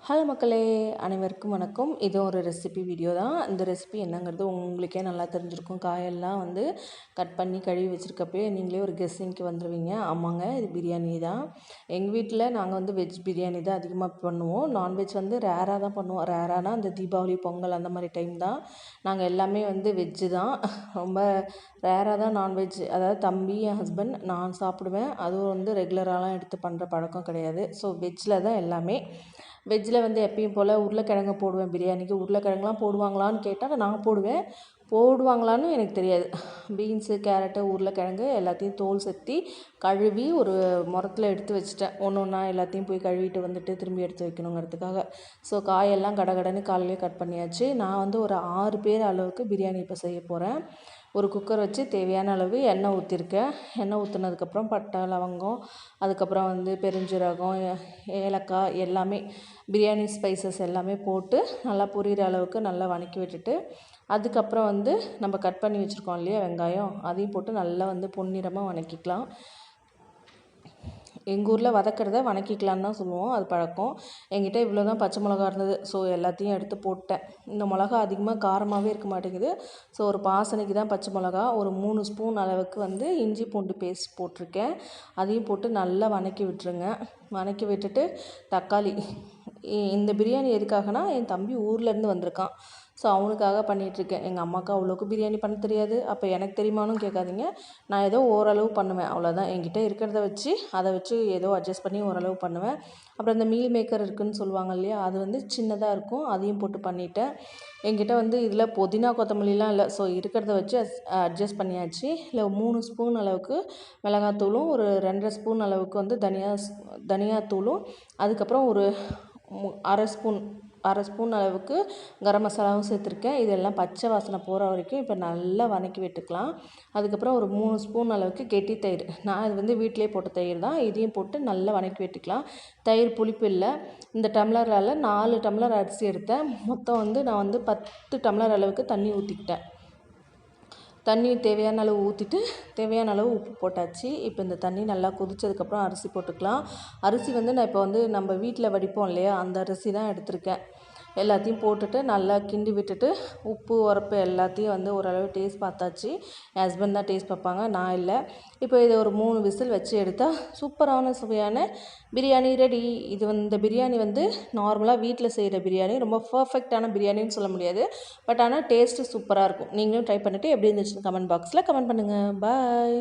Hello மக்களே, அனைவருக்கும் வணக்கம். இது ஒரு ரெசிபி வீடியோ தான். இந்த ரெசிபி என்னங்கிறது உங்களுக்கே நல்லா தெரிஞ்சிருக்கும். காயெல்லாம் கட் பண்ணி கழுவி வச்சுருக்கப்பயே நீங்களே ஒரு கெஸ்ஸிங்க்கு வந்துடுவீங்க. ஆமாங்க, இது பிரியாணி தான். எங்கள் வீட்டில் நாங்கள் வெஜ் பிரியாணி தான் அதிகமாக பண்ணுவோம். நான்வெஜ் ரேராக தான் பண்ணுவோம். ரேரானா அந்த தீபாவளி, பொங்கல் அந்த மாதிரி டைம் தான். நாங்கள் எல்லாமே வெஜ்ஜு தான். ரொம்ப ரேராக தான் நான்வெஜ். அதாவது தம்பி, என் ஹஸ்பண்ட், நான் சாப்பிடுவேன். அதுவும் ரெகுலராலாம் எடுத்து பண்ணுற பழக்கம் கிடையாது. ஸோ வெஜ்ஜில் தான் எல்லாமே. வெஜ்ஜில் எப்பயும் போல் உருளைக்கிழங்கு போடுவேன் பிரியாணிக்கு. உருளைக்கிழங்குலாம் போடுவாங்களான்னு கேட்டால் நான் போடுவேன். போடுவாங்களான்னு எனக்கு தெரியாது. பீன்ஸு, கேரட்டு, உருளைக்கிழங்கு எல்லாத்தையும் தோல் செத்தி கழுவி ஒரு முறத்தில் எடுத்து வச்சுட்டேன். ஒன்று ஒன்றா எல்லாத்தையும் போய் கழுவிட்டு திரும்பி எடுத்து வைக்கணுங்கிறதுக்காக. ஸோ காயெல்லாம் கடகடன்னு காலையிலே கட் பண்ணியாச்சு. நான் ஒரு 6 பேர் அளவுக்கு பிரியாணி இப்போ செய்ய போகிறேன். ஒரு குக்கர் வச்சு தேவையான அளவு எண்ணெய் ஊற்றிருக்கேன். எண்ணெய் ஊற்றுனதுக்கப்புறம் பட்டை, லவங்கம், அதுக்கப்புறம் பெருஞ்சீரகம், ஏலக்காய் எல்லாமே பிரியாணி ஸ்பைசஸ் எல்லாமே போட்டு நல்லா பொரியிற அளவுக்கு நல்லா வதக்கி விட்டுட்டு, அதுக்கப்புறம் நம்ம கட் பண்ணி வச்சுருக்கோம் இல்லையா வெங்காயம், அதையும் போட்டு நல்லா பொன்னிறமாக வதக்கிக்கலாம். எங்கள் ஊரில் வதக்கிறத வதக்கிக்கலான்னு தான் சொல்லுவோம். அது பழக்கம். என்கிட்ட இவ்வளோ தான் பச்சை மிளகா இருந்தது. ஸோ எல்லாத்தையும் எடுத்து போட்டேன். இந்த மிளகா அதிகமாக காரமாகவே இருக்க மாட்டேங்குது. ஸோ ஒரு வாசனைக்கு தான் பச்சை மிளகா. ஒரு 3 ஸ்பூன் அளவுக்கு இஞ்சி பூண்டு பேஸ்ட் போட்டிருக்கேன். அதையும் போட்டு நல்லா வதக்கி விட்டுருங்க. வதக்கி விட்டுட்டு தக்காளி. இந்த பிரியாணி எதுக்காகனா, என் தம்பி ஊர்லேருந்து வந்திருக்கான். ஸோ அவனுக்காக பண்ணிகிட்ருக்கேன். எங்கள் அம்மாவுக்கு அவ்வளோக்கு பிரியாணி பண்ண தெரியாது. அப்போ எனக்கு தெரியுமான்னு கேட்காதீங்க. நான் ஏதோ ஓரளவு பண்ணுவேன், அவ்வளோதான். என்கிட்ட இருக்கிறத வச்சு அதை வச்சு ஏதோ அட்ஜஸ்ட் பண்ணி ஓரளவு பண்ணுவேன். அப்புறம் இந்த மீல் மேக்கர் இருக்குதுன்னு சொல்லுவாங்க இல்லையா, அது சின்னதாக இருக்கும். அதையும் போட்டு பண்ணிட்டேன். என்கிட்ட இதில் புதினா கொத்தமல்லிலாம் இல்லை. ஸோ இருக்கிறத வச்சு அட்ஜஸ்ட் பண்ணியாச்சு. இல்லை 3 ஸ்பூன் அளவுக்கு மிளகாத்தூளும், ஒரு 2.5 ஸ்பூன் அளவுக்கு தனியாத்தூளும், அதுக்கப்புறம் ஒரு அரை ஸ்பூன் அளவுக்கு கரம் மசாலாவும் சேர்த்துருக்கேன். இதெல்லாம் பச்சை வாசனை போகிற வரைக்கும் இப்போ நல்லா வதக்கி விட்டுக்கலாம். அதுக்கப்புறம் ஒரு 3 ஸ்பூன் அளவுக்கு கெட்டி தயிர். நான் இது வீட்டிலே போட்ட தயிர் தான். இதையும் போட்டு நல்லா வதக்கி விட்டுக்கலாம். தயிர் புளிப்பு இல்லை. இந்த டம்ளரால் 4 டம்ளர் அரிசி எடுத்தேன். மொத்தம் நான் 10 டம்ளர் அளவுக்கு தண்ணி ஊற்றிக்கிட்டேன். தண்ணி தேவையான அளவு ஊற்றிட்டு தேவையான அளவு உப்பு போட்டாச்சு. இப்போ இந்த தண்ணி நல்லா கொதித்ததுக்கப்புறம் அரிசி போட்டுக்கலாம். அரிசி நான் இப்போ நம்ம வீட்டில் வடிப்போம் இல்லையா, அந்த அரிசி தான் எடுத்திருக்கேன். எல்லாத்தையும் போட்டுட்டு நல்லா கிண்டி விட்டுட்டு உப்பு, உரப்பு எல்லாத்தையும் ஓரளவு டேஸ்ட் பார்த்தாச்சு. என் ஹஸ்பண்ட் தான் டேஸ்ட் பார்ப்பாங்க, நான் இல்லை. இப்போ இதை ஒரு 3 விசில் வச்சு எடுத்தால் சூப்பரான சுவையான பிரியாணி ரெடி. இந்த பிரியாணி நார்மலாக வீட்டில் செய்கிற பிரியாணி. ரொம்ப பர்ஃபெக்டான பிரியாணின்னு சொல்ல முடியாது. பட் ஆனால் டேஸ்ட்டு சூப்பராக இருக்கும். நீங்களும் ட்ரை பண்ணிவிட்டு எப்படி இருந்துச்சுன்னு கமெண்ட் பாக்ஸில் கமெண்ட் பண்ணுங்கள். பாய்.